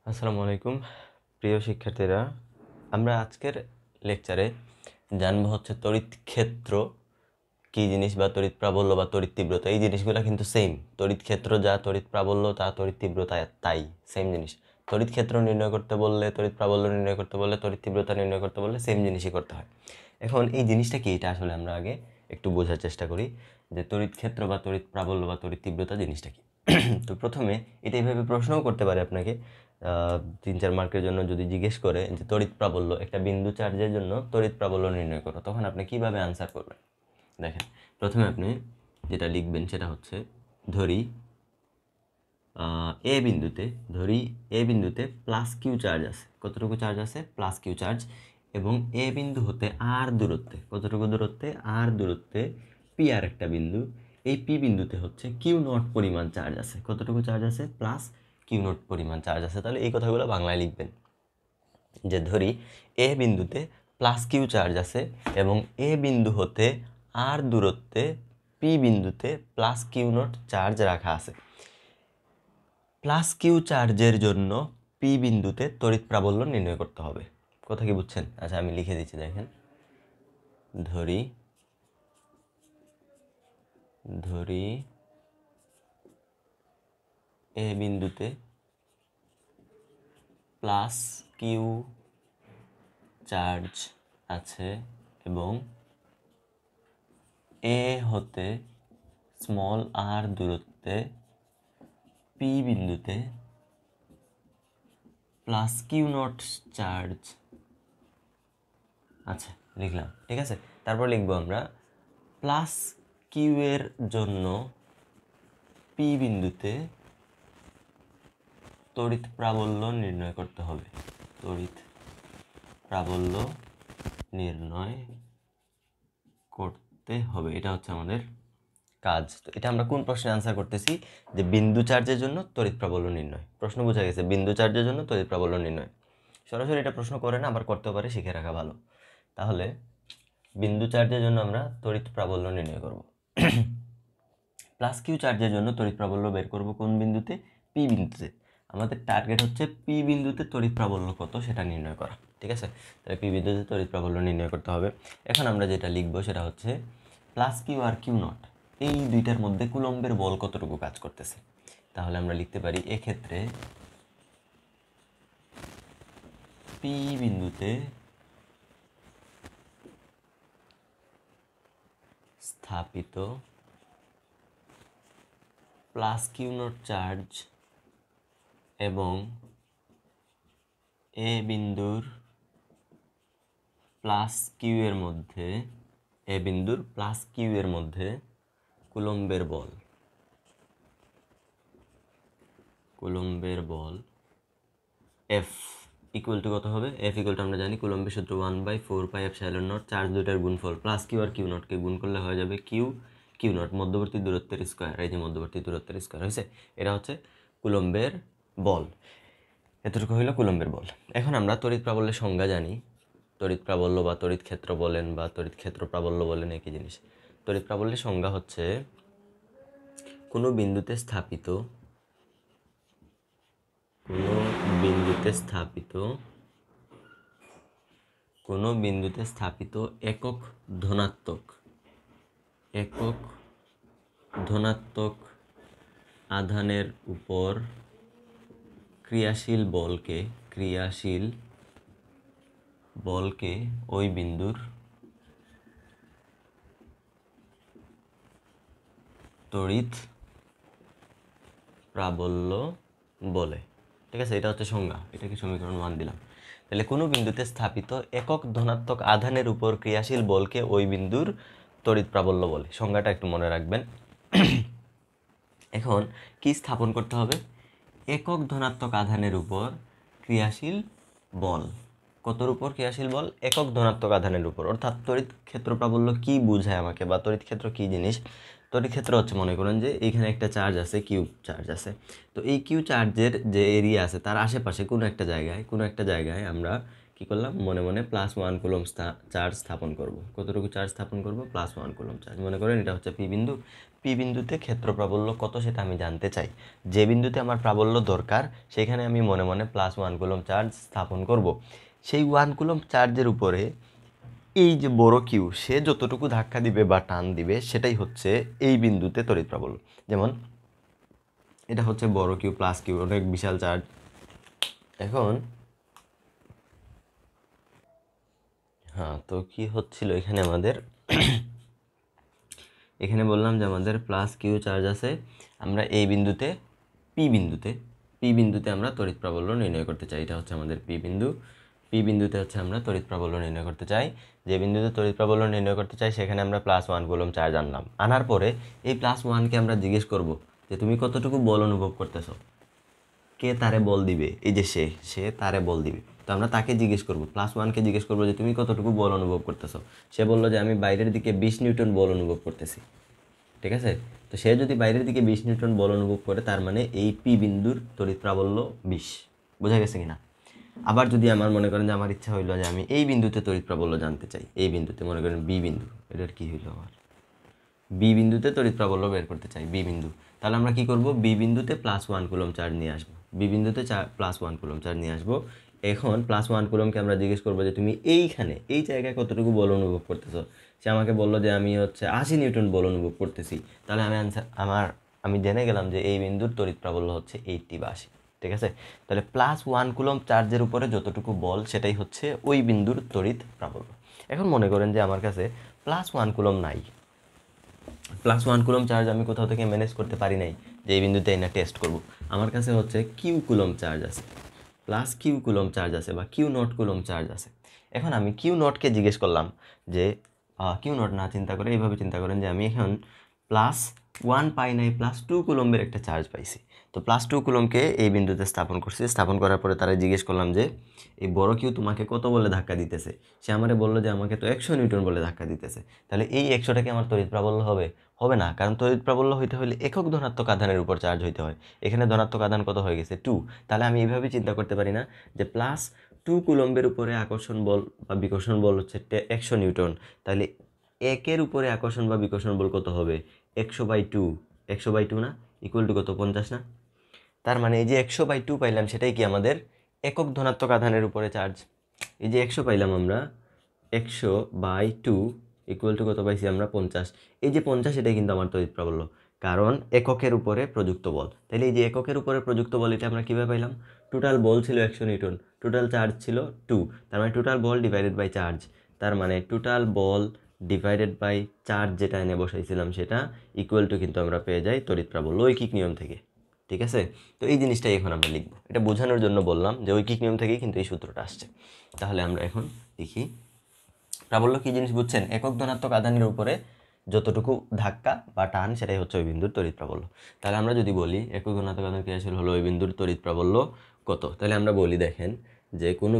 আসসালামু আলাইকুম প্রিয় শিক্ষার্থীরা, আমরা আজকের লেকচারে জানবো হচ্ছে তড়িৎ ক্ষেত্র কী জিনিস বা তড়িৎ প্রাবল্য বা তড়িৎ তীব্রতা। এই জিনিসগুলো কিন্তু সেম। তড়িৎ ক্ষেত্র যা, তড়িৎ প্রাবল্য তা, তড়িৎ তীব্রতা তাই, সেম জিনিস। তড়িৎ ক্ষেত্র নির্ণয় করতে বললে, তড়িৎ প্রাবল্য নির্ণয় করতে বললে, তড়িৎ তীব্রতা নির্ণয় করতে বললে সেম জিনিসই করতে হয়। এখন এই জিনিসটা কি, এটা আসলে আমরা আগে একটু বোঝার চেষ্টা করি যে তড়িৎ ক্ষেত্র বা তড়িৎ প্রাবল্য বা তড়িৎ তীব্রতা জিনিসটা কি। তো প্রথমে এটা এইভাবে প্রশ্নও করতে পারে আপনাকে 3-4 মার্কের জন্য যদি জিজ্ঞেস করে যে তড়িৎ প্রাবল্য, একটা বিন্দু চার্জের জন্য তড়িৎ প্রাবল্য নির্ণয় করো, তখন আপনি কিভাবে আনসার করবেন। দেখেন, প্রথমে আপনি যেটা লিখবেন সেটা হচ্ছে ধরি এ বিন্দুতে প্লাস কিউ চার্জ আছে। কতটুকু চার্জ আছে? Plus Q charge. এবং এ বিন্দু হতে আর দূরত্বে, কতটুকু দূরত্বে? আর দূরত্বে পি আর একটা বিন্দু, এই পি বিন্দুতে হচ্ছে কিউ নট পরিমাণ চার্জ আছে। কতটুকু চার্জ আছে? প্লাস কিউ নট পরিমাণ চার্জ আছে। তাহলে এই কথাগুলো বাংলায় লিখবেন যে ধরি এ বিন্দুতে প্লাস কিউ চার্জ আছে এবং এ বিন্দু হতে আর দূরত্বে পি বিন্দুতে প্লাস কিউ নট চার্জ রাখা আছে। প্লাস কিউ চার্জের জন্য পি বিন্দুতে তড়িৎ প্রাবল্য নির্ণয় করতে হবে। কথা কি বুঝছেন? আচ্ছা, আমি লিখে দিচ্ছি, দেখেন। ধরি এ বিন্দুতে প্লাস কিউ চার্জ আছে এবং এ হতে স্মল আর দূরত্বে পি বিন্দুতে প্লাস কিউ নট চার্জ। আচ্ছা, লিখলাম, ঠিক আছে। তারপর লিখবো আমরা প্লাস কিউ এর জন্য পি বিন্দুতে তড়িৎ প্রাবল্য নির্ণয় করতে হবে। তড়িৎ প্রাবল্য নির্ণয় করতে হবে, এটা হচ্ছে আমাদের কাজ। তো এটা আমরা কোন প্রশ্নে আনসার করতেছি? যে বিন্দু চার্জের জন্য তড়িৎ প্রাবল্য নির্ণয়। প্রশ্ন বোঝা গেছে, বিন্দু চার্জের জন্য তড়িৎ প্রাবল্য নির্ণয়। সরাসরি এটা প্রশ্ন করে না, আবার করতেও পারে, শিখে রাখা ভালো। তাহলে বিন্দু চার্জের জন্য আমরা তড়িৎ প্রাবল্য নির্ণয় করব। প্লাস কিউ চার্জের জন্য তড়িৎ প্রাবল্য বের করব কোন বিন্দুতে? পি বিন্দুতে। আমাদের টার্গেট হচ্ছে পি বিন্দুতে তড়িৎ প্রাবল্য কত সেটা নির্ণয় করা, ঠিক আছে। তাহলে পি বিন্দুতে তড়িৎ প্রাবল্য নির্ণয় করতে হবে। এখন আমরা যেটা লিখবো সেটা হচ্ছে প্লাস কিউ আর কিউ নট, এই দুইটার মধ্যে কুলম্বের বল কতটুকু কাজ করতেছে। তাহলে আমরা লিখতে পারি এক্ষেত্রে পি বিন্দুতে স্থাপিত প্লাস কিউ নট চার্জ এবং এ বিন্দুর প্লাস কিউ এর মধ্যে কুলম্বের বল এফ ইকুয়াল টু কত হবে? এফ ইকুয়াল টু আমরা জানি কুলম্বের সূত্র 1/4πε0। চার্জ দুইটার গুণফল প্লাস কিউ আর কিউ নটকে গুণ করলে হয়ে যাবে কিউ নট, মধ্যবর্তী দূরত্বের স্কোয়ার। এই যে মধ্যবর্তী দূরত্বের স্কোয়ার হয়েছে, এটা হচ্ছে কুলম্বের বল। এতটুকু হইল কুলম্বের বল। এখন আমরা তড়িৎ প্রাবল্যের সংজ্ঞা জানি। তড়িৎ প্রাবল্য বা তড়িৎ ক্ষেত্র বলেন বা তড়িৎ ক্ষেত্র প্রাবল্য বলেন, একই জিনিস। তড়িৎ প্রাবল্যের সংজ্ঞা হচ্ছে কোনো বিন্দুতে স্থাপিত একক ধনাত্মক আধানের উপর ক্রিয়াশীল বলকে ওই বিন্দুর তড়িৎ প্রাবল্য বলে, ঠিক আছে। এটা হচ্ছে সংজ্ঞা, এটাকে সমীকরণ 1 দিলাম। তাহলে কোনো বিন্দুতে স্থাপিত একক ধনাত্মক আধানের উপর ক্রিয়াশীল বলকে ওই বিন্দুর তড়িৎ প্রাবল্য বলে। সংজ্ঞাটা একটু মনে রাখবেন। এখন কি স্থাপন করতে হবে? একক ধনাত্মক আধানের উপর ক্রিয়াশীল বল। কতর উপর ক্রিয়াশীল বল? একক ধনাত্মক আধানের উপর। অর্থাৎ তড়িৎ ক্ষেত্র প্রাবল্য কি বোঝায় আমাকে, বা তড়িৎ ক্ষেত্র কি জিনিস? তড়িৎ ক্ষেত্র হচ্ছে, মনে করেন যে এইখানে একটা চার্জ আছে, কিউ চার্জ আছে। তো এই কিউ চার্জের যে এরিয়া আছে তার আশেপাশে কোনো একটা জায়গায় আমরা কি কী করলাম, মনে মনে +1 কুলম্ব চার্জ স্থাপন করব। কতটুকু চার্জ স্থাপন করব, +1 কুলম্ব চার্জ। মনে করেন এটা হচ্ছে পি বিন্দু, পি বিন্দুতে ক্ষেত্র প্রাবল্য কত সেটা আমি জানতে চাই। যে বিন্দুতে আমার প্রাবল্য দরকার সেখানে আমি মনে মনে +1 কুলম্ব চার্জ স্থাপন করব। সেই 1 কুলম্ব চার্জের উপরে এই যে বড় কিউ সে যতটুকু ধাক্কা দিবে বা টান দিবে সেটাই হচ্ছে এই বিন্দুতে তড়িৎ প্রাবল্য। যেমন এটা হচ্ছে বড় কিউ প্লাস কিউ, অনেক বিশাল চার্জ। এখন হ্যাঁ, তো কি হচ্ছিল এখানে আমাদের এখানে বললাম যে আমাদের +কিউ চার্জ আছে, আমরা এই বিন্দুতে পি বিন্দুতে আমরা তড়িৎ প্রাবল্য নির্ণয় করতে চাই। এটা হচ্ছে আমাদের পি বিন্দু, পি বিন্দুতে হচ্ছে আমরা তড়িৎ প্রাবল্য নির্ণয় করতে চাই। যে বিন্দুতে তড়িৎ প্রাবল্য নির্ণয় করতে চাই সেখানে আমরা +1 কুলম্ব চার্জ আনলাম। আনার পরে এই +1কে আমরা জিজ্ঞেস করব যে তুমি কতটুকু বল অনুভব করতেছো। কে তারে বল দিবে, এই যে সে তারে বল দিবে। তো আমরা তাকে জিজ্ঞেস করবো, +1কে জিজ্ঞেস করবো যে তুমি কতটুকু বল অনুভব করতেছো। সে বললো যে আমি বাইরের দিকে 20 নিউটন বল অনুভব করতেছি। ঠিক আছে, তো সে যদি বাইরের দিকে 20 নিউটন বল অনুভব করে তার মানে এই পি বিন্দুর তড়িৎ প্রাবল্য 20। বোঝা গেছে কিনা? আবার যদি আমার মনে করেন যে আমার ইচ্ছা হইলো যে আমি এই বিন্দুতে তড়িৎ প্রাবল্য জানতে চাই, এই বিন্দুতে মনে করেন বি বিন্দু, এটার কি হইলো আমার বি বিন্দুতে তড়িৎ প্রাবল্য বের করতে চাই, বি বিন্দু। তাহলে আমরা কি করব, বি বিন্দুতে +1 কুলম্ব চার্জ নিয়ে আসবো, বি বিন্দুতে +1 কুলম্ব চার্জ নিয়ে আসবো। এখন +1 কুলম্বকে আমরা জিজ্ঞেস করবো যে তুমি এইখানে এই জায়গায় কতটুকু বল অনুভব করতেছো। সে আমাকে বললো যে আমি হচ্ছে 80 নিউটন বল অনুভব করতেছি। তাহলে আমি জেনে গেলাম যে এই বিন্দুর তড়িৎ প্রাবল্য হচ্ছে 80 বা 80। ঠিক আছে, তাহলে +1 কুলম্ব চার্জের উপরে যতটুকু বল সেটাই হচ্ছে ওই বিন্দুর তড়িৎ প্রাবল্য। এখন মনে করেন যে আমার কাছে +1 কুলম্ব নাই, +1 কুলম্ব চার্জ আমি কোথাও থেকে ম্যানেজ করতে পারি নাই যে এই বিন্দুতে না টেস্ট করব। আমার কাছে হচ্ছে কিউ কুলম্ব চার্জ আছে, কিউ কুলম্ব চার্জ আছে বা Q0 কুলম্ব চার্জ আছে। এখন আমি Q0কে জিজ্ঞেস করলাম যে Q0 না চিন্তা করে এইভাবে চিন্তা করেন যে আমি এখন +1 পাই নাই, +2 কুলম্বের একটা চার্জ পাইছি। তো +2 কুলম্বকে এই বিন্দুতে স্থাপন করছি। স্থাপন করার পরে তারা জিজ্ঞেস করলাম যে এই বড় কিউ তোমাকে কত বলে ধাক্কা দিতেছে। সে আমারে বললো যে আমাকে তো 100 নিউটন বলে ধাক্কা দিতেছে। তাহলে এই 100টাকে আমার তড়িৎ প্রাবল্য হবে? হবে না, কারণ তড়িৎ প্রাবল্য হইতে হলে একক ধনাত্মক আধানের উপর চার্জ হইতে হয়। এখানে ধনাত্মক আধান কত হয়ে গেছে, 2। তাহলে আমি এইভাবে চিন্তা করতে পারি না যে +2 কুলম্বের উপরে আকর্ষণ বল বা বিকর্ষণ বল হচ্ছে 100 নিউটন। তাহলে একের উপরে আকর্ষণ বা বিকর্ষণ বল কত হবে, 100/2। 100/2 না, ইকুয়াল টু কত, 50 না? তার মানে এই যে 100/2 পাইলাম সেটাই কি আমাদের একক ধনাত্মক আধানের উপরে চার্জ। এই যে 100 পাইলাম আমরা, 100/2 ইকুয়াল টু কত পাইছি আমরা, 50। এই যে 50 এটাই কিন্তু আমার তড়িৎ প্রাবল্য, কারণ এককের উপরে প্রযুক্ত বল। তাহলে এই যে এককের উপরে প্রযুক্ত বল এটা আমরা কীভাবে পাইলাম, টোটাল বল ছিল 100 নিউটন, টোটাল চার্জ ছিল 2, তার মানে টোটাল বল ডিভাইডেড বাই চার্জ। তার মানে টোটাল বল ডিভাইডেড বাই চার্জ যেটা এনে বসাইছিলাম সেটা ইকুয়াল টু কিন্তু আমরা পেয়ে যাই তড়িৎ প্রাবল্য ঐকিক নিয়ম থেকে। ঠিক আছে, তো এই জিনিসটাই এখন আমরা লিখবো। এটা বোঝানোর জন্য বললাম যে ঐকিক নিয়ম থেকেই কিন্তু এই সূত্রটা আসছে। তাহলে আমরা এখন লিখি, প্রাবল্য কী জিনিস বুঝছেন, একক ধনাত্মক আধানের উপরে যতটুকু ধাক্কা বা টান সেটাই হচ্ছে ওই বিন্দুর তড়িৎ প্রাবল্য। তাহলে আমরা যদি বলি একক ধনাত্মক আধান ক্রিয়াশীল হলো ওই বিন্দুর তড়িৎ প্রাবল্য কত, তাহলে আমরা বলি দেখেন যে কোনো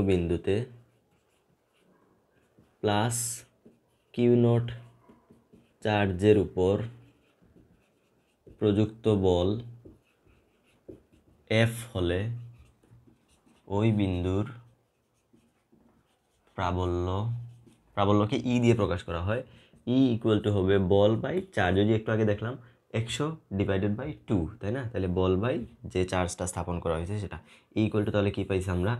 বিন্দুতে +Q0 চার্জের উপর প্রযুক্ত বল F হলে ওই বিন্দুর প্রাবল্যকে ই দিয়ে প্রকাশ করা হয়। ই ইকুয়াল টু হবে বল বাই চার্জ। যদি একটু আগে দেখলাম 100/2, তাই না? তাহলে বল বাই যে চার্জটা স্থাপন করা হয়েছে সেটা ইকুয়াল টু, তাহলে কী পাইছি আমরা,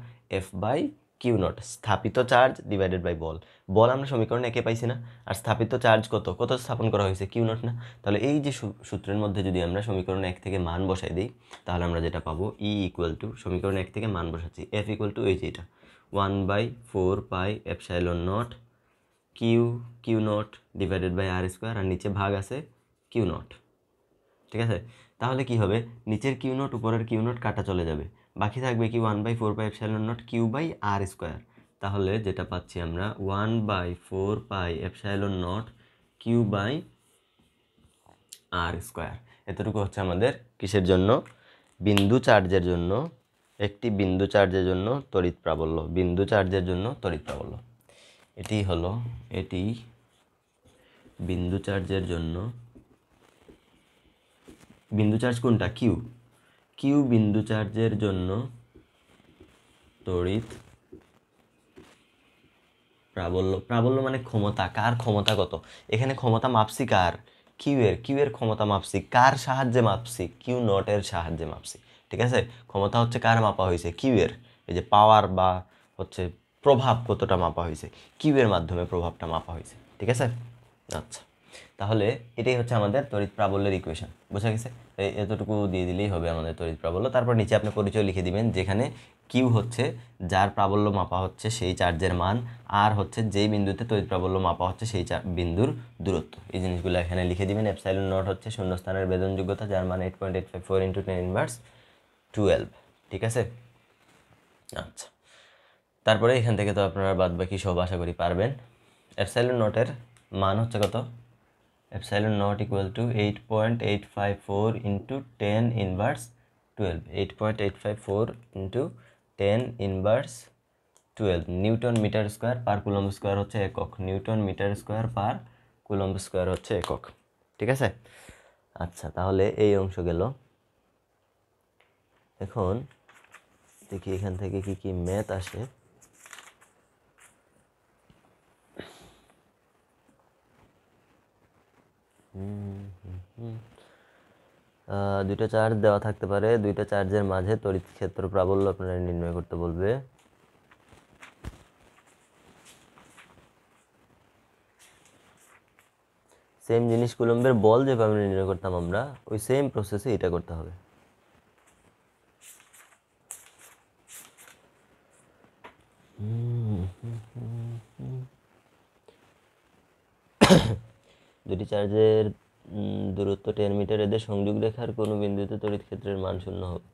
F/Q0, স্থাপিত চার্জ ডিভাইডেড বাই বল। বল আমরা সমীকরণে একে পাইছি না, আর স্থাপিত চার্জ কত স্থাপন করা হয়েছে, Q0 না? তাহলে এই যে সূত্রের মধ্যে যদি আমরা সমীকরণ 1 থেকে মান বসাই দিই তাহলে আমরা যেটা পাবো, ই ইকুয়াল টু, সমীকরণ 1 থেকে মান বসাচ্ছি, F ইকুয়াল টু এই যে এটা 1/4πε0 Q0 divided by R square, আর নিচে ভাগ আছে Q0। ঠিক আছে, তাহলে কি হবে, নিচের Q0 উপরের Q0 কাটা চলে যাবে, বাকি থাকবে কি 1/4πε0 Q/R স্কোয়ার। তাহলে যেটা পাচ্ছি আমরা 1/4πε0 Q/R স্কোয়ার। এতটুকু হচ্ছে আমাদের কিসের জন্য, বিন্দু চার্জের জন্য, একটি বিন্দু চার্জের জন্য তড়িৎ প্রাবল্য, বিন্দু চার্জের জন্য তড়িৎ প্রাবল্য। এটি বিন্দু চার্জের জন্য, বিন্দু চার্জ কোনটা, কিউ বিন্দু চার্জের জন্য তড়িৎ প্রাবল্য, প্রাবল্য মানে ক্ষমতা, কার ক্ষমতা কত, এখানে ক্ষমতা মাপছি কার, কিউ এর ক্ষমতা মাপছি কার সাহায্যে মাপছি, কিউ নট এর সাহায্যে মাপছি, ঠিক আছে। ক্ষমতা হচ্ছে কার মাপা হয়েছে, কিউ এর, এই যে পাওয়ার বা হচ্ছে প্রভাব কতটা মাপা হয়েছে, কিউ এর মাধ্যমে প্রভাবটা মাপা হয়েছে, ঠিক আছে। আচ্ছা, তাহলে এটাই হচ্ছে আমাদের তড়িৎ প্রাবল্যের ইকুয়েশন, বোঝা গেছে। এতটুকু দিয়ে দিলেই হবে আমাদের তড়িৎ প্রাবল্য। তারপর নিচে আপনি পরিচয় লিখে দিবেন, যেখানে কিউ হচ্ছে যার প্রাবল্য মাপা হচ্ছে সেই চার্জের মান, আর হচ্ছে যেই বিন্দুতে তড়িৎ প্রাবল্য মাপা হচ্ছে সেই বিন্দুর দূরত্ব। এই জিনিসগুলো এখানে লিখে দিবেন। এপসাইলন নট হচ্ছে শূন্যস্থানের বেদনযোগ্যতা, যার মান 8.854 × 10⁻12, ঠিক আছে। আচ্ছা, তারপরে এখান থেকে তো আপনারা বাদ বাকি সব আশা করি পারবেন। এপসাইলন নটের মান হচ্ছে কত, epsilon nought equal to 8.854 × 10⁻12, 8.854 × 10⁻12 newton metre square per coulomb square হচ্ছে একক, newton metre square per coulomb square হচ্ছে একক, ঠিক আছে। আচ্ছা, তাহলে এই অংশ গেল। এখন দেখি এখান থেকে কি কি ম্যাথ আসে। দুইটা চার্জ দেওয়া থাকতে পারে, দুইটা চার্জের মাঝে তড়িৎ ক্ষেত্র প্রাবল্য আপনারা নির্ণয় করতে বলবে। সেম জিনিস কুলম্বের বল যেভাবে নির্ণয় করতাম আমরা, ওই সেম প্রসেসে এটা করতে হবে। দুটি চার্জের দূরত্ব 10 মিটার, এদের সংযোগ রেখার কোনো বিন্দুতে তড়িৎ ক্ষেত্রের মান 0 হবে।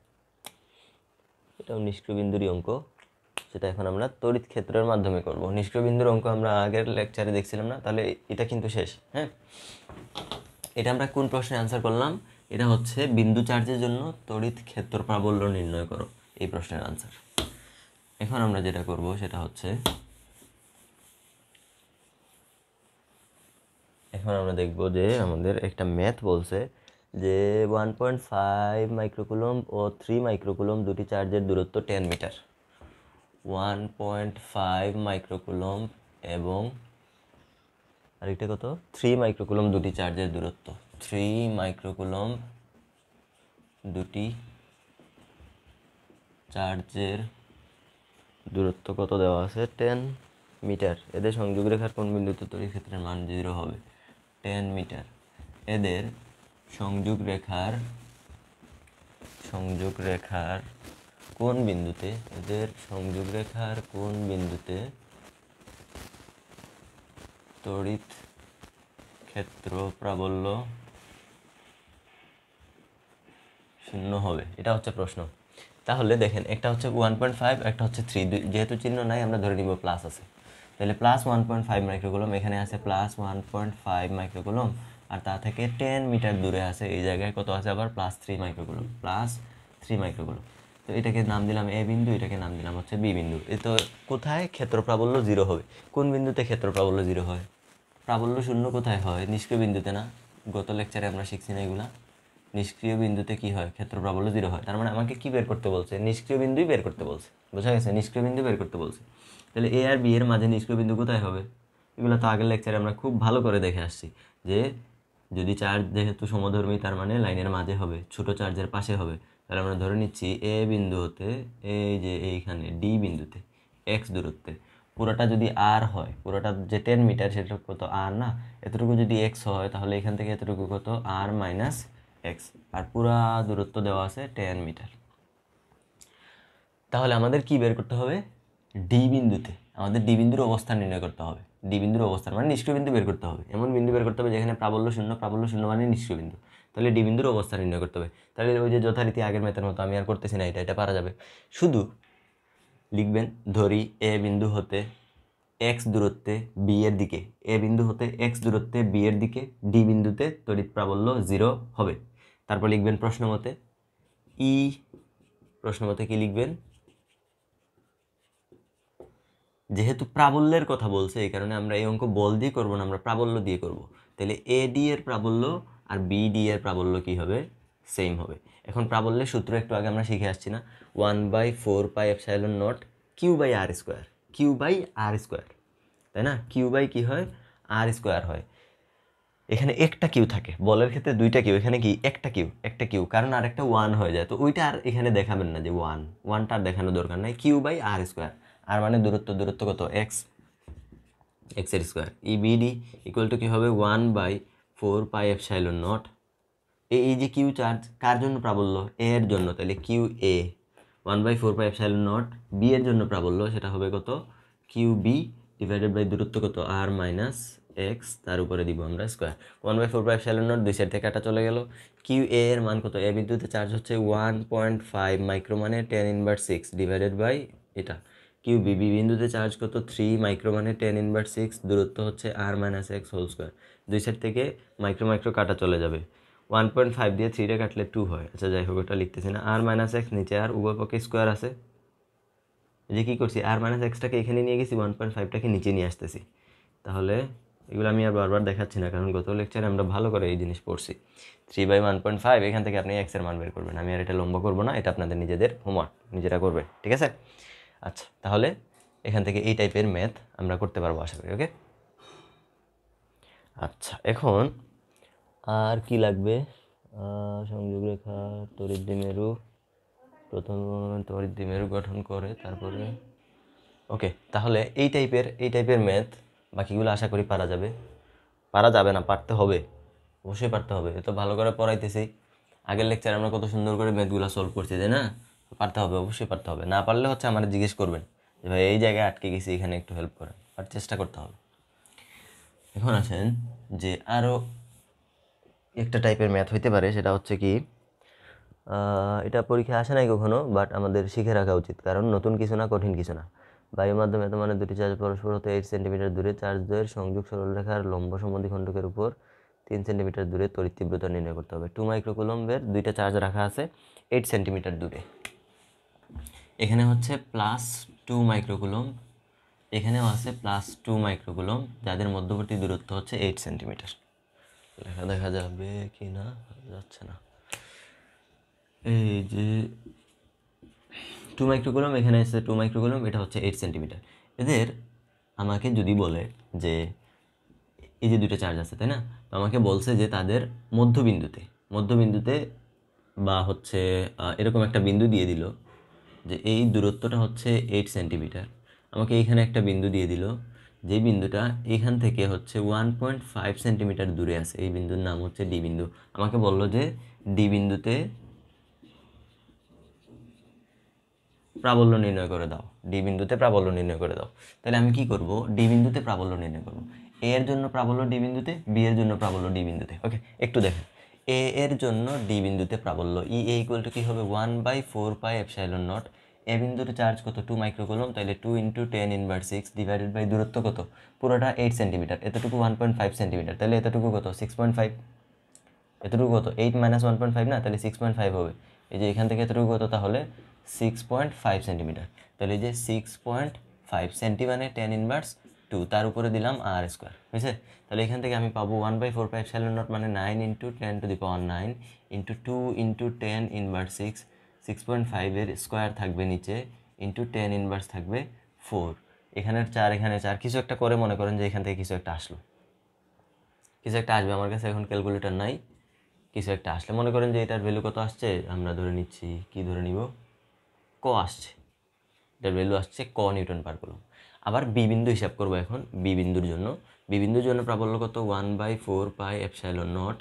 এটাও নিষ্ক্রিয় বিন্দুরই অঙ্ক, সেটা এখন আমরা তড়িৎ ক্ষেত্রের মাধ্যমে করব। নিষ্ক্রিয় বিন্দুর অঙ্ক আমরা আগের লেকচারে দেখছিলাম না, তাহলে এটা কিন্তু শেষ। হ্যাঁ, এটা আমরা কোন প্রশ্নে আনসার করলাম, এটা হচ্ছে বিন্দু চার্জের জন্য তড়িৎ ক্ষেত্র প্রাবল্য নির্ণয় করো, এই প্রশ্নের আনসার। এখন আমরা যেটা করব সেটা হচ্ছে, এখন আমরা দেখব যে আমাদের একটা ম্যাথ বলছে যে 1.5 মাইক্রোকুলম্ব ও 3 মাইক্রোকুলম্ব দুটি চার্জের দূরত্ব 10 মিটার। 1.5 মাইক্রোকুলম্ব এবং আরেকটা কত, 3 মাইক্রোকুলম্ব দুটি চার্জের দূরত্ব, 3 মাইক্রোকুলম্ব দুটি চার্জের দূরত্ব কত দেওয়া আছে, 10 মিটার। এদের সংযোগ রেখার কোন বিন্দুতে তড়িৎ ক্ষেত্রের মান 0 হবে, 10 মিটার। এদের সংযোগ রেখার কোন বিন্দুতে, এদের সংযোগ রেখার কোন বিন্দুতে তড়িৎ ক্ষেত্র প্রাবল্য 0 হবে, এটা হচ্ছে প্রশ্ন। তাহলে দেখেন, একটা হচ্ছে 1.5, একটা হচ্ছে 3, যেহেতু চিহ্ন নাই আমরা ধরে নিব প্লাস আছে, তাহলে প্লাস 1.5 মাইক্রোকুলম, এখানে আছে প্লাস 1.5 মাইক্রোকুলম, আর তা থেকে 10 মিটার দূরে আছে এই জায়গায় কত আছে আবার, প্লাস 3 মাইক্রোকুলম, প্লাস 3 মাইক্রোকুলম। তো এটাকে নাম দিলাম এ বিন্দু, এটাকে নাম দিলাম হচ্ছে বি বিন্দু। এ তো কোথায় ক্ষেত্র প্রাবল্য 0 হবে, কোন বিন্দুতে ক্ষেত্র প্রাবল্য 0 হয়, প্রাবল্য 0 কোথায় হয়, নিষ্ক্রিয় বিন্দুতে না, গত লেকচারে আমরা শিখছি না এগুলা। নিষ্ক্রিয় বিন্দুতে কি হয়, ক্ষেত্র প্রাবল্য 0 হয়। তার মানে আমাকে কি বের করতে বলছে, নিষ্ক্রিয় বিন্দুই বের করতে বলছে, বোঝা গেছে, নিষ্ক্রিয় বিন্দু বের করতে বলছে। তাহলে এ আর বি এর মাঝে নিষ্ক্রিয় বিন্দু কোথায় হবে, এগুলো তো আগের লেকচারে আমরা খুব ভালো করে দেখে আসছি, যে যদি চার্জ যেহেতু সমধর্মী, তার মানে লাইনের মাঝে হবে, ছোট চার্জের পাশে হবে। তাহলে আমরা ধরে নিচ্ছি এ বিন্দু হতে এই যে এইখানে ডি বিন্দুতে এক্স দূরত্বে, পুরোটা যদি আর হয়, পুরোটা যে 10 মিটার সেটা কত আর না, এতটুকু যদি এক্স হয় তাহলে এখান থেকে এতটুকু কত আর মাইনাস এক্স, আর পুরা দূরত্ব দেওয়া আছে 10 মিটার। তাহলে আমাদের কি বের করতে হবে, ডি বিন্দুতে আমাদের ডি বিন্দুর অবস্থান নির্ণয় করতে হবে। ডি বিন্দুর অবস্থান মানে নিষ্ক্রিয় বিন্দু বের করতে হবে, এমন বিন্দু বের করতে হবে যেখানে প্রাবল্য 0, প্রাবল্য 0 মানে নিষ্ক্রিয় বিন্দু। তাহলে ডি বিন্দুর অবস্থান নির্ণয় করতে হবে। তাহলে ওই যে যথারীতি আগের মেথের মতো আমি আর করতেছি না, এটা পারা যাবে। শুধু লিখবেন, ধরি এ বিন্দু হতে এক্স দূরত্বে বি এর দিকে, এ বিন্দু হতে এক্স দূরত্বে বি এর দিকে ডি বিন্দুতে তড়িৎ প্রাবল্য 0 হবে। তারপর লিখবেন প্রশ্ন মতে ই, প্রশ্ন মতে কি লিখবেন, যেহেতু প্রাবল্যের কথা বলছে এই কারণে আমরা এই অঙ্ক বল দিয়ে করবো না, আমরা প্রাবল্য দিয়ে করব। তাহলে এ ডি এর প্রাবল্য আর বি ডি এর প্রাবল্য কি হবে, সেম হবে। এখন প্রাবল্যের সূত্র একটু আগে আমরা শিখে আসছি না, 1/4πε0 Q/r², Q/r², তাই না? Q/, কি হয়, r² হয়। এখানে একটা কিউ থাকে, বলের ক্ষেত্রে দুইটা কিউ, এখানে কি একটা কিউ, কারণ আরেকটা 1 হয়ে যায়, তো ওইটা আর এখানে দেখাবেন না যে ওয়ানটা আর দেখানোর দরকার নাই। Q/r², আর মানে দূরত্ব কত, এক্সের স্কোয়ার। EBD ইকুয়াল টু কী হবে, 1/4πε0। এই যে কিউ চার্জ কার জন্য প্রাবল্য, এ এর জন্য, তাহলে QA 1/4πε0। বি এর জন্য প্রাবল্য, সেটা হবে কত, QB ডিভাইডেড বাই দূরত্ব কত, r-x, তার উপরে দিব আমরা স্কোয়ার। 1/4πε0 দুই সাইড থেকে কাটা চলে গেল। QA এর মান কত, এ বিন্দুতে চার্জ হচ্ছে 1.5 মাইক্রো, মানে 10⁻6 ডিভাইডেড বাই এটা QB, বি বিন্দুতে চার্জ কত, 3 মাইক্রো, মানে 10⁻6, দূরত্ব হচ্ছে r-x হোল স্কোয়ার। দুই সাইড থেকে মাইক্রো কাটা চলে যাবে, 1.5 দিয়ে 3 কাটলে 2 হয়। আচ্ছা যাই হোক, ওটা লিখতেছি না। r-x নিচে আর উভয় পক্ষে স্কোয়ার আছে, যে কী করছি, r-xটাকে এখানে নিয়ে গেছি, 1.5টাকে নিচে নিয়ে আসতেছি। তাহলে এগুলো আমি আর বারবার দেখাচ্ছি না, কারণ গত লেকচারে আমরা ভালো করে এই জিনিস পড়ছি। 3/1.5, এখান থেকে আপনি এক্সের মান বের করবেন। আমি আর এটা লম্বা করবো না, এটা আপনাদের নিজেদের হোমওয়ার্ক, নিজেরা করবেন, ঠিক আছে? আচ্ছা, তাহলে এখান থেকে এই টাইপের ম্যাথ আমরা করতে পারবো আশা করি। ওকে, আচ্ছা এখন আর কি লাগবে, সংযোগ রেখা, তড়িৎ দ্বিমেরু, প্রথম তড়িৎ দ্বিমেরু গঠন করে, তারপরে ওকে। তাহলে এই টাইপের ম্যাথ বাকিগুলো আশা করি পারা যাবে না, পারতে হবে, অবশ্যই পারতে হবে। এত ভালো করে পড়াইতেছি, আগের লেকচারে আমরা কত সুন্দর করে ম্যাথগুলো সলভ করছি, তাই না? পারতে হবে, অবশ্যই পারতে হবে। না পারলে হচ্ছে আমার জিজ্ঞেস করবেন যে ভাই এই জায়গায় আটকে গেছি, এখানে একটু হেল্প করেন, আর চেষ্টা করতে হবে। এখন আসেন যে আরও একটা টাইপের ম্যাথ হইতে পারে, সেটা হচ্ছে কি, এটা পরীক্ষায় আসে নাই কখনো, বাট আমাদের শিখে রাখা উচিত, কারণ নতুন কিছু না, কঠিন কিছু না। বায়ুর মাধ্যমে এত মানে দুটি চার্জ পরস্পর হতে 8 সেন্টিমিটার দূরে, চার্জদ্বয়ের সংযোগ সরলরেখার লম্ব সমদ্বিখণ্ডকের উপর 3 সেন্টিমিটার দূরে তড়িৎ তীব্রতা নির্ণয় করতে হবে। 2 মাইক্রোকুলম্বের দুইটা চার্জ রাখা আছে 8 সেন্টিমিটার দূরে। এখানে হচ্ছে +2 মাইক্রোকুলম্ব, এখানেও আছে +2 মাইক্রোকুলম্ব, যাদের মধ্যবর্তী দূরত্ব হচ্ছে 8 সেন্টিমিটার। লেখা দেখা যাবে কি না, যাচ্ছে না। এই যে 2 মাইক্রোকুলম্ব, এখানে আছে 2 মাইক্রোকুলম্ব, এটা হচ্ছে 8 সেন্টিমিটার। এদের আমাকে যদি বলে যে এই যে দুটো চার্জ আছে, তাই না, তো আমাকে বলছে যে তাদের মধ্যবিন্দুতে বা হচ্ছে এরকম একটা বিন্দু দিয়ে দিল যে এই দূরত্বটা হচ্ছে 8 সেন্টিমিটার। আমাকে এইখানে একটা বিন্দু দিয়ে দিল, যে বিন্দুটা এখান থেকে হচ্ছে 1.5 সেন্টিমিটার দূরে আছে, এই বিন্দুর নাম হচ্ছে ডি বিন্দু। আমাকে বলল যে ডি বিন্দুতে প্রাবল্য নির্ণয় করে দাও, ডি বিন্দুতে প্রাবল্য নির্ণয় করে দাও। তাহলে আমি কি করব, ডি বিন্দুতে প্রাবল্য নির্ণয় করব। এ এর জন্য প্রাবল্য ডি বিন্দুতে, বি এর জন্য প্রাবল্য ডি বিন্দুতে। ওকে, একটু দেখেন, এ এর জন্য ডি বিন্দুতে প্রাবল্য ই এ ইকুয়াল টু কি হবে, 1/4πε0। এ বিন্দুর চার্জ কত, 2 মাইক্রোকুলম্ব, তাহলে 2 × 10⁻6 ডিভাইডেড বাই দূরত্ব কত, পুরোটা 8 সেন্টিমিটার, এতটুকু 1.5 সেন্টিমিটার, তাহলে এতটুকু কত, 6.5। এতটুকু কত, 8 - 1.5 না, তাহলে 6.5 হবে। এই যে এখান থেকে এতটুকু কত, তাহলে 6.5 সেন্টিমিটার। তাহলে এই যে 6.5 সেন্টি মানে 10⁻2, তার উপরে দিলাম r², বুঝছে? তাহলে এখান থেকে আমি পাবো 1/4πε0 মানে 9 × 10⁹ ইন্টু 2 × 10⁻6, 6.5 এর স্কোয়ার থাকবে নিচে, ইন্টু 10⁻, থাকবে 4, এখানের 4 এখানে 4, কিছু একটা করে মনে করেন যে এখান থেকে কিছু একটা আসলো, কিছু একটা আসবে। আমার কাছে এখন ক্যালকুলেটর নাই, কিছু একটা আসলে মনে করেন যে এটার ভ্যালু কত আসছে, আমরা ধরে নিচ্ছি, কি ধরে নিব, ক আসছে, এটার ভ্যালু আসছে ক নিউটন পার কুলম্ব। আবার বি বিন্দু হিসাব করবো এখন, বি বিন্দুর জন্য প্রাবল্য কত, 1/4πε0।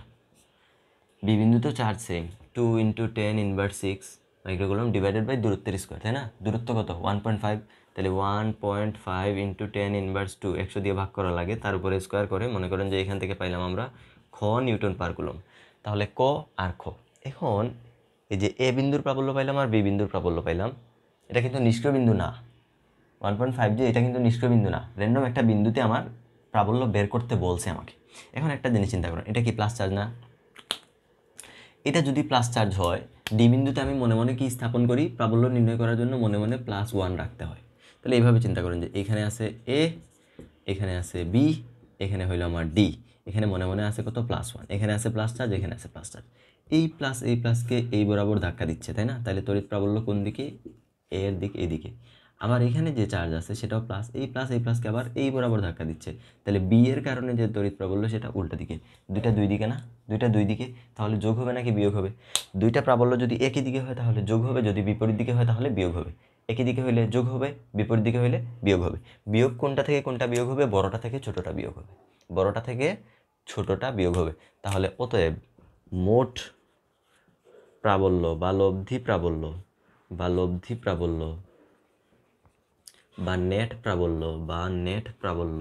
বি বিন্দুতেও charge same, 2 × 10⁻6 microcoulomb divided by দূরত্বের স্কোয়ার, তাই না? দূরত্ব কত, 1.5, তাহলে 1.5 × 10⁻2, 100 দিয়ে ভাগ করা লাগে, তার উপরে স্কোয়ার করে, মনে করেন যে এখান থেকে পাইলাম আমরা খ নিউটন পার কুলম্ব। তাহলে ক আর খ। এখন এই যে এ বিন্দুর প্রাবল্য পাইলাম আর বি বিন্দুর প্রাবল্য পাইলাম, এটা কিন্তু নিষ্ক্রিয় বিন্দু না, 1.5 যে এটা কিন্তু নিষ্ক্রিয় বিন্দু না, র্যান্ডম একটা বিন্দুতে আমার প্রাবল্য বের করতে বলছে আমাকে। এখন একটা জিনিস চিন্তা করেন, এটা কি প্লাস চার্জ না? এটা যদি প্লাস চার্জ হয়, ডি বিন্দুতে আমি মনে মনে কি স্থাপন করি, প্রাবল্য নির্ণয় করার জন্য মনে মনে +1 রাখতে হয়। তাহলে এইভাবে চিন্তা করেন যে এখানে আছে এ, এখানে আছে বি, এখানে হইলো আমার ডি, এখানে মনে মনে আছে কত, +1, এখানে আছে প্লাস চার্জ, এখানে আছে প্লাস চার্জ। এই প্লাসকে এই বরাবর ধাক্কা দিচ্ছে, তাই না? তাহলে তড়িৎ প্রাবল্য কোন দিকে? এর দিকে, এদিকে। আবার এখানে যে চার্জ আছে সেটাও প্লাস, এই প্লাসকে আবার এই বরাবর ধাক্কা দিচ্ছে, তাহলে বি এর কারণে যে তড়িৎ প্রাবল্য সেটা উল্টা দিকে। দুইটা দুই দিকে না? দুইটা দুই দিকে, তাহলে যোগ হবে নাকি বিয়োগ হবে? দুইটা প্রাবল্য যদি একই দিকে হয় তাহলে যোগ হবে, যদি বিপরীত দিকে হয় তাহলে বিয়োগ হবে। একই দিকে হইলে যোগ হবে, বিপরীত দিকে হইলে বিয়োগ হবে। বিয়োগ কোনটা থেকে কোনটা বিয়োগ হবে? বড়টা থেকে ছোটটা বিয়োগ হবে, বড়টা থেকে ছোটটা বিয়োগ হবে। তাহলে অতএব মোট প্রাবল্য বা লব্ধি প্রাবল্য বা নেট প্রাবল্য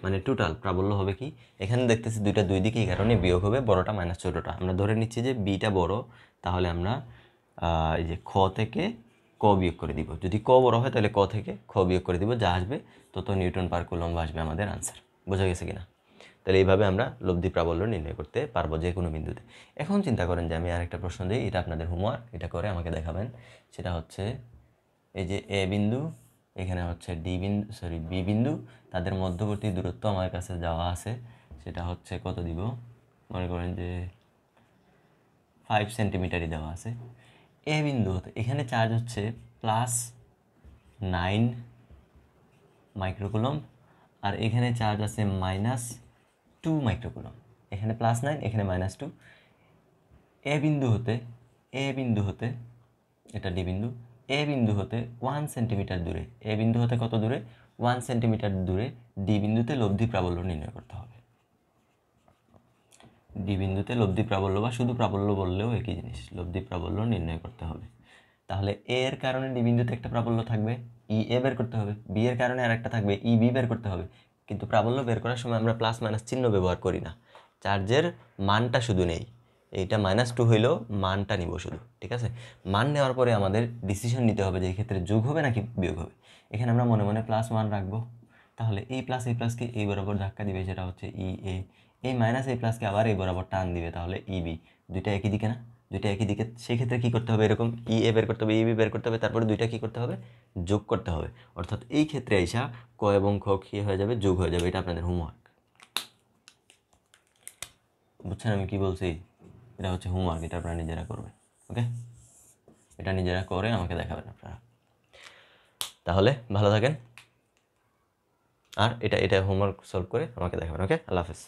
মানে টোটাল প্রাবল্য হবে কি? এখানে দেখতেছি দুইটা দুই দিকে, এই কারণে বিয়োগ হবে, বড়টা মাইনাস ছোটটা। আমরা ধরে নিচ্ছি যে বিটা বড়, তাহলে আমরা এই যে খ থেকে ক বিয়োগ করে দিব। যদি ক বড় হয় তাহলে ক থেকে খ বিয়োগ করে দিব, যা আসবে তত নিউটন পার কুলম্ব আসবে আমাদের আনসার। বোঝা গেছে কিনা? তাহলে এইভাবে আমরা লব্ধি প্রাবল্য নির্ণয় করতে পারবো যে কোনো বিন্দুতে। এখন চিন্তা করেন যে আমি আরেকটা প্রশ্ন দিই, এটা আপনাদের হোমওয়ার্ক, এটা করে আমাকে দেখাবেন। সেটা হচ্ছে এই যে এ বিন্দু, এখানে হচ্ছে বি বিন্দু, তাদের মধ্যবর্তী দূরত্ব আমার কাছে দেওয়া আছে, সেটা হচ্ছে কত দিব? মনে করেন যে 5 সেন্টিমিটারই দেওয়া আছে। এ বিন্দু হতে এখানে চার্জ হচ্ছে +9 মাইক্রোকুলম্ব, আর এখানে চার্জ আছে -2 মাইক্রোকুলম্ব। এখানে +9, এখানে -2। এ বিন্দু হতে এটা ডি বিন্দু, এ বিন্দু হতে 1 সেন্টিমিটার দূরে, এ বিন্দু হতে কত দূরে? 1 সেন্টিমিটার দূরে ডি বিন্দুতে লব্ধি প্রাবল্য নির্ণয় করতে হবে। ডি বিন্দুতে লব্ধি প্রাবল্য বা শুধু প্রাবল্য বললেও একই জিনিস, লব্ধি প্রাবল্য নির্ণয় করতে হবে। তাহলে এ এর কারণে ডি বিন্দুতে একটা প্রাবল্য থাকবে, ই এ বের করতে হবে। বি এর কারণে আর একটা থাকবে, ই বি বের করতে হবে। কিন্তু প্রাবল্য বের করার সময় আমরা প্লাস মাইনাস চিহ্ন ব্যবহার করি না, চার্জের মানটা শুধু নেই। এইটা -2 হইলেও মানটা নিব শুধু, ঠিক আছে? মান নেওয়ার পরে আমাদের ডিসিশন নিতে হবে যে এই ক্ষেত্রে যোগ হবে নাকি বিয়োগ হবে। এখানে আমরা মনে মনে +1 রাখবো, তাহলে এই প্লাসকে এই বরাবর ধাক্কা দিবে, সেটা হচ্ছে ই এ। এই মাইনাস এই প্লাসকে আবার এই বরাবর টান দিবে, তাহলে ই বি। দুইটা একই দিকে না? দুইটা একই দিকে, সেক্ষেত্রে কী করতে হবে? এরকম ই এ বের করতে হবে, ই বি বের করতে হবে, তারপরে দুইটা কী করতে হবে? যোগ করতে হবে। অর্থাৎ এই ক্ষেত্রে আইসা ক এবং খ কী হয়ে যাবে? যোগ হয়ে যাবে। এটা আপনাদের হোমওয়ার্ক। বুঝছেন আমি কি বলছি? এটা হচ্ছে হোমওয়ার্ক, এটা আপনারা নিজেরা করবেন। ওকে, এটা নিজেরা করে আমাকে দেখাবেন আপনারা। তাহলে ভালো থাকেন, আর এটা হোমওয়ার্ক সলভ করে আমাকে দেখাবেন। ওকে, আল্লাহ হাফেজ।